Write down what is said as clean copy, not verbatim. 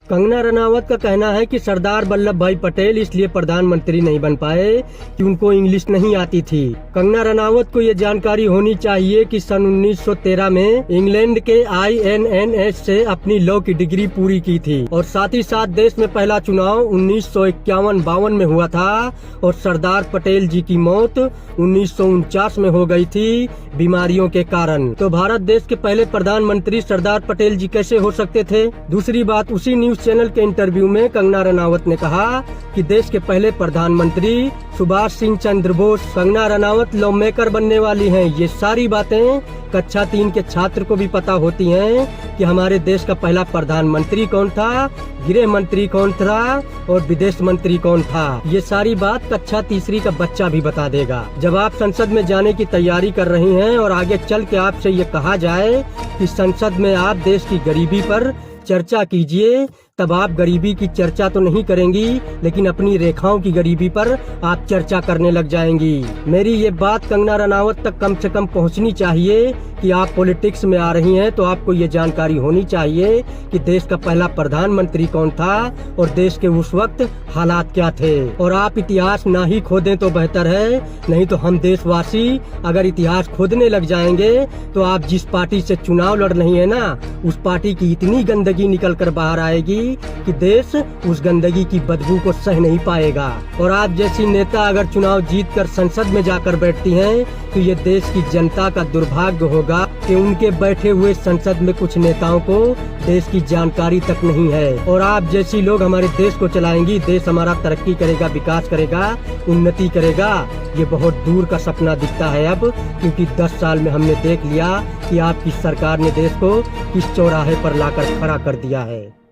कंगना रनावत का कहना है कि सरदार वल्लभ भाई पटेल इसलिए प्रधानमंत्री नहीं बन पाए कि उनको इंग्लिश नहीं आती थी। कंगना रनावत को ये जानकारी होनी चाहिए कि सन 1913 में इंग्लैंड के INNS से अपनी लॉ की डिग्री पूरी की थी और साथ ही साथ देश में पहला चुनाव 1951-52 में हुआ था और सरदार पटेल जी की मौत 1949 में हो गई थी बीमारियों के कारण। तो भारत देश के पहले प्रधानमंत्री सरदार पटेल जी कैसे हो सकते थे? दूसरी बात, उसी न्यूज चैनल के इंटरव्यू में कंगना रनावत ने कहा कि देश के पहले प्रधानमंत्री सुभाष सिंह चंद्र बोस। कंगना रनावत लॉ मेकर बनने वाली हैं। ये सारी बातें कक्षा 3 के छात्र को भी पता होती हैं कि हमारे देश का पहला प्रधानमंत्री कौन था, गृह मंत्री कौन था और विदेश मंत्री कौन था। ये सारी बात कक्षा 3 का बच्चा भी बता देगा। जब आप संसद में जाने की तैयारी कर रही हैं और आगे चल के आपसे ये कहा जाए कि संसद में आप देश की गरीबी पर चर्चा कीजिए, तब आप गरीबी की चर्चा तो नहीं करेंगी लेकिन अपनी रेखाओं की गरीबी पर आप चर्चा करने लग जाएंगी। मेरी ये बात कंगना रनावत तक कम से कम पहुंचनी चाहिए कि आप पॉलिटिक्स में आ रही हैं तो आपको ये जानकारी होनी चाहिए कि देश का पहला प्रधानमंत्री कौन था और देश के उस वक्त हालात क्या थे। और आप इतिहास ना ही खोदें तो बेहतर है, नहीं तो हम देशवासी अगर इतिहास खोदने लग जाएंगे तो आप जिस पार्टी से चुनाव लड़ रही है ना, उस पार्टी की इतनी गंदगी निकल कर बाहर आएगी कि देश उस गंदगी की बदबू को सह नहीं पाएगा। और आप जैसी नेता अगर चुनाव जीतकर संसद में जाकर बैठती हैं तो ये देश की जनता का दुर्भाग्य होगा कि उनके बैठे हुए संसद में कुछ नेताओं को देश की जानकारी तक नहीं है। और आप जैसी लोग हमारे देश को चलाएंगी, देश हमारा तरक्की करेगा, विकास करेगा, उन्नति करेगा, ये बहुत दूर का सपना दिखता है अब, क्योंकि 10 साल में हमने देख लिया कि आपकी सरकार ने देश को किस चौराहे पर लाकर खड़ा कर दिया है।